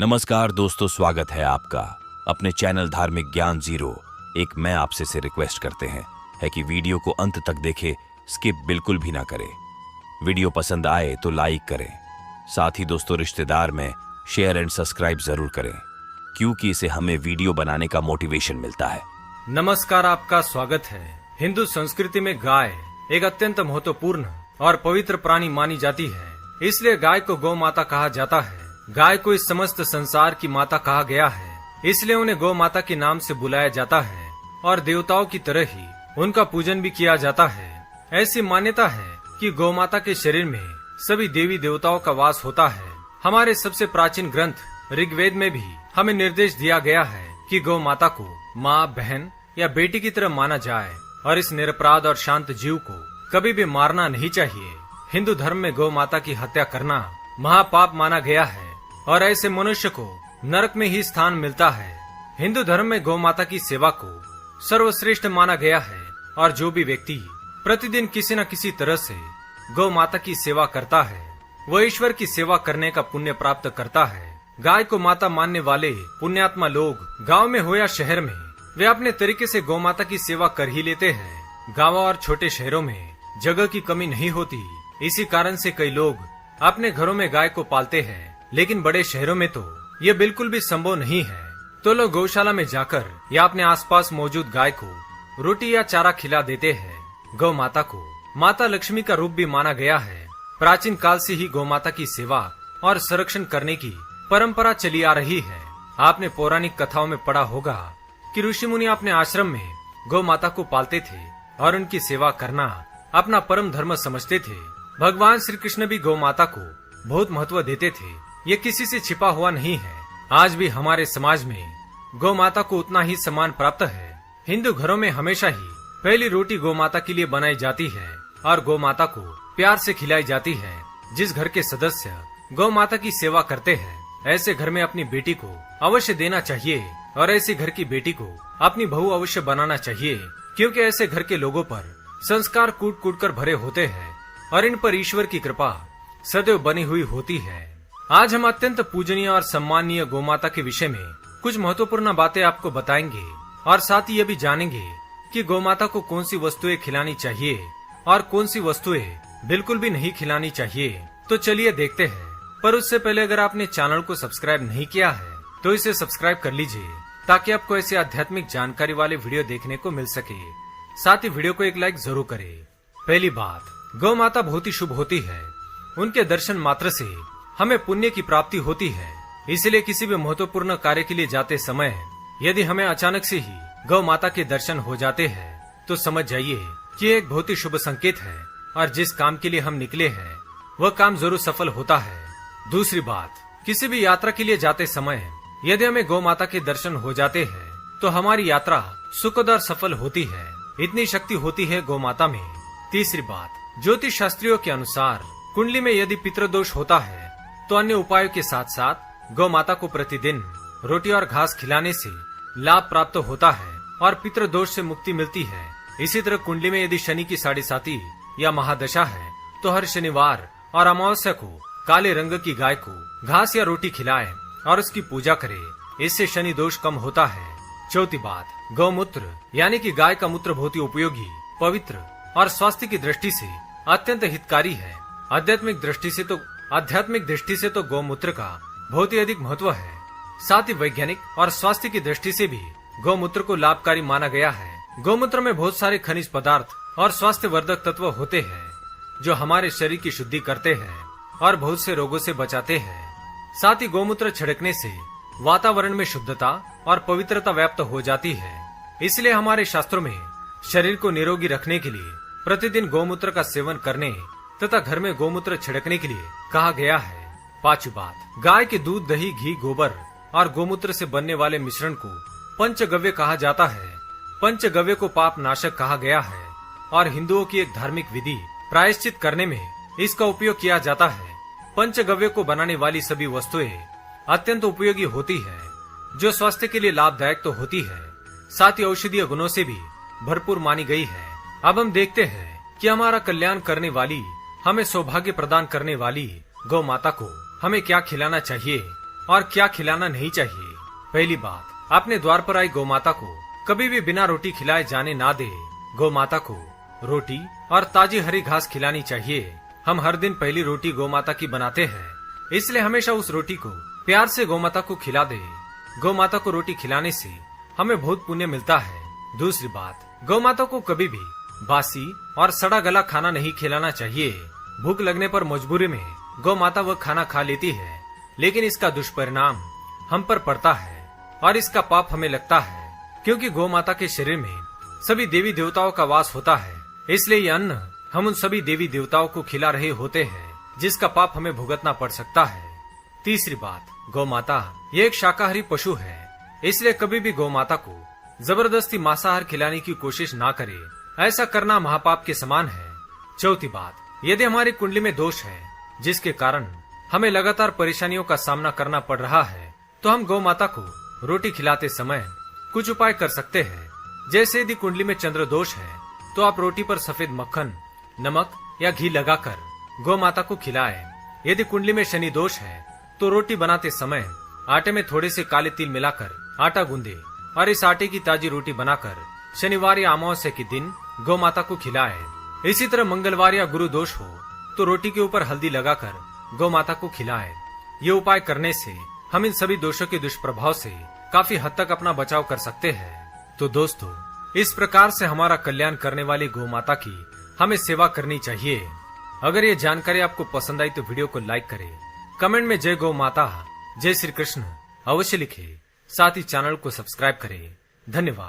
नमस्कार दोस्तों, स्वागत है आपका अपने चैनल धार्मिक ज्ञान जीरो। एक मैं आपसे से रिक्वेस्ट करते हैं कि वीडियो को अंत तक देखें, स्किप बिल्कुल भी ना करें। वीडियो पसंद आए तो लाइक करें, साथ ही दोस्तों रिश्तेदार में शेयर एंड सब्सक्राइब जरूर करें, क्योंकि इसे हमें वीडियो बनाने का मोटिवेशन मिलता है। नमस्कार, आपका स्वागत है। हिंदू संस्कृति में गाय एक अत्यंत महत्वपूर्ण और पवित्र प्राणी मानी जाती है, इसलिए गाय को गौ माता कहा जाता है। गाय को इस समस्त संसार की माता कहा गया है, इसलिए उन्हें गौ माता के नाम से बुलाया जाता है और देवताओं की तरह ही उनका पूजन भी किया जाता है। ऐसी मान्यता है कि गौ माता के शरीर में सभी देवी देवताओं का वास होता है। हमारे सबसे प्राचीन ग्रंथ ऋग्वेद में भी हमें निर्देश दिया गया है कि गौ माता को माँ, बहन या बेटी की तरह माना जाए और इस निरपराध और शांत जीव को कभी भी मारना नहीं चाहिए। हिंदू धर्म में गौ माता की हत्या करना महापाप माना गया है और ऐसे मनुष्य को नरक में ही स्थान मिलता है। हिंदू धर्म में गौ माता की सेवा को सर्वश्रेष्ठ माना गया है और जो भी व्यक्ति प्रतिदिन किसी न किसी तरह से गौ माता की सेवा करता है, वह ईश्वर की सेवा करने का पुण्य प्राप्त करता है। गाय को माता मानने वाले पुण्यात्मा लोग गांव में हो या शहर में, वे अपने तरीके से गौ माता की सेवा कर ही लेते हैं। गाँव और छोटे शहरों में जगह की कमी नहीं होती, इसी कारण से कई लोग अपने घरों में गाय को पालते हैं, लेकिन बड़े शहरों में तो ये बिल्कुल भी संभव नहीं है। तो लोग गौशाला में जाकर या अपने आसपास मौजूद गाय को रोटी या चारा खिला देते हैं। गौ माता को माता लक्ष्मी का रूप भी माना गया है। प्राचीन काल से ही गौ माता की सेवा और संरक्षण करने की परंपरा चली आ रही है। आपने पौराणिक कथाओं में पढ़ा होगा कि ऋषि मुनि अपने आश्रम में गौ माता को पालते थे और उनकी सेवा करना अपना परम धर्म समझते थे। भगवान श्री कृष्ण भी गौ माता को बहुत महत्व देते थे, ये किसी से छिपा हुआ नहीं है। आज भी हमारे समाज में गौ माता को उतना ही सम्मान प्राप्त है। हिंदू घरों में हमेशा ही पहली रोटी गौ माता के लिए बनाई जाती है और गौ माता को प्यार से खिलाई जाती है। जिस घर के सदस्य गौ माता की सेवा करते हैं, ऐसे घर में अपनी बेटी को अवश्य देना चाहिए और ऐसे घर की बेटी को अपनी बहू अवश्य बनाना चाहिए, क्योंकि ऐसे घर के लोगों पर संस्कार कूट कूट कर भरे होते हैं और इन पर ईश्वर की कृपा सदैव बनी हुई होती है। आज हम अत्यंत पूजनीय और सम्माननीय गौ माता के विषय में कुछ महत्वपूर्ण बातें आपको बताएंगे और साथ ही ये भी जानेंगे कि गौ माता को कौन सी वस्तुएं खिलानी चाहिए और कौन सी वस्तुएं बिल्कुल भी नहीं खिलानी चाहिए। तो चलिए देखते हैं। पर उससे पहले अगर आपने चैनल को सब्सक्राइब नहीं किया है तो इसे सब्सक्राइब कर लीजिए, ताकि आपको ऐसी आध्यात्मिक जानकारी वाले वीडियो देखने को मिल सके। साथ ही वीडियो को एक लाइक जरूर करें। पहली बात, गौ माता बहुत ही शुभ होती है। उनके दर्शन मात्र से हमें पुण्य की प्राप्ति होती है। इसलिए किसी भी महत्वपूर्ण कार्य के लिए जाते समय यदि हमें अचानक से ही गौ माता के दर्शन हो जाते हैं, तो समझ जाइए कि एक बहुत ही शुभ संकेत है और जिस काम के लिए हम निकले हैं वह काम जरूर सफल होता है। दूसरी बात, किसी भी यात्रा के लिए जाते समय यदि हमें गौ माता के दर्शन हो जाते हैं तो हमारी यात्रा सुखद और सफल होती है। इतनी शक्ति होती है गौ माता में। तीसरी बात, ज्योतिष शास्त्रियों के अनुसार कुंडली में यदि पितृदोष होता है तो अन्य उपायों के साथ साथ गौ माता को प्रतिदिन रोटी और घास खिलाने से लाभ प्राप्त होता है और पितृदोष से मुक्ति मिलती है। इसी तरह कुंडली में यदि शनि की 7.5 या महादशा है तो हर शनिवार और अमावस्या को काले रंग की गाय को घास या रोटी खिलाए और उसकी पूजा करे, इससे शनि दोष कम होता है। चौथी बात, गौमूत्र यानी कि गाय का मूत्र बहुत ही उपयोगी, पवित्र और स्वास्थ्य की दृष्टि से अत्यंत हितकारी है। आध्यात्मिक दृष्टि से तो गौमूत्र का बहुत ही अधिक महत्व है। साथ ही वैज्ञानिक और स्वास्थ्य की दृष्टि से भी गौमूत्र को लाभकारी माना गया है। गौमूत्र में बहुत सारे खनिज पदार्थ और स्वास्थ्य वर्धक तत्व होते हैं, जो हमारे शरीर की शुद्धि करते हैं और बहुत से रोगों से बचाते हैं। साथ ही गौमूत्र छिड़कने से वातावरण में शुद्धता और पवित्रता व्याप्त हो जाती है। इसलिए हमारे शास्त्रों में शरीर को निरोगी रखने के लिए प्रतिदिन गौमूत्र का सेवन करने तथा घर में गौमूत्र छिड़कने के लिए कहा गया है। पांचवी बात, गाय के दूध, दही, घी, गोबर और गौमूत्र से बनने वाले मिश्रण को पंचगव्य कहा जाता है। पंचगव्य को पाप नाशक कहा गया है और हिंदुओं की एक धार्मिक विधि प्रायश्चित करने में इसका उपयोग किया जाता है। पंचगव्य को बनाने वाली सभी वस्तुएं अत्यंत उपयोगी होती है, जो स्वास्थ्य के लिए लाभदायक तो होती है, साथ ही औषधीय गुणों से भी भरपूर मानी गई है। अब हम देखते हैं कि हमारा कल्याण करने वाली, हमें सौभाग्य प्रदान करने वाली गौ माता को हमें क्या खिलाना चाहिए और क्या खिलाना नहीं चाहिए। पहली बात, अपने द्वार पर आई गौ माता को कभी भी बिना रोटी खिलाए जाने ना दे। गौ माता को रोटी और ताजी हरी घास खिलानी चाहिए। हम हर दिन पहली रोटी गौ माता की बनाते हैं, इसलिए हमेशा उस रोटी को प्यार से गौ माता को खिला दे। गौ माता को रोटी खिलाने से हमें बहुत पुण्य मिलता है। दूसरी बात, गौ माता को कभी भी बासी और सड़ा गला खाना नहीं खिलाना चाहिए। भूख लगने पर मजबूरी में गौ माता वह खाना खा लेती है, लेकिन इसका दुष्परिणाम हम पर पड़ता है और इसका पाप हमें लगता है, क्योंकि गौ माता के शरीर में सभी देवी देवताओं का वास होता है। इसलिए ये अन्न हम उन सभी देवी देवताओं को खिला रहे होते हैं, जिसका पाप हमें भुगतना पड़ सकता है। तीसरी बात, गौ माता ये एक शाकाहारी पशु है, इसलिए कभी भी गौ माता को जबरदस्ती मांसाहार खिलाने की कोशिश ना करे। ऐसा करना महापाप के समान है। चौथी बात, यदि हमारी कुंडली में दोष है जिसके कारण हमें लगातार परेशानियों का सामना करना पड़ रहा है, तो हम गौ माता को रोटी खिलाते समय कुछ उपाय कर सकते हैं। जैसे यदि कुंडली में चंद्र दोष है तो आप रोटी पर सफेद मक्खन, नमक या घी लगाकर गौ माता को खिलाएं। यदि कुंडली में शनि दोष है तो रोटी बनाते समय आटे में थोड़े से काले तिल मिलाकर आटा गूंदे और इस आटे की ताजी रोटी बनाकर शनिवार या अमावस्या के दिन गौ माता को खिलाएं। इसी तरह मंगलवार या गुरु दोष हो तो रोटी के ऊपर हल्दी लगाकर गौ माता को खिलाएं। ये उपाय करने से हम इन सभी दोषों के दुष्प्रभाव से काफी हद तक अपना बचाव कर सकते हैं। तो दोस्तों, इस प्रकार से हमारा कल्याण करने वाली गौ माता की हमें सेवा करनी चाहिए। अगर ये जानकारी आपको पसंद आई तो वीडियो को लाइक करें, कमेंट में जय गौ माता, जय श्री कृष्ण अवश्य लिखें। साथ ही चैनल को सब्सक्राइब करें। धन्यवाद।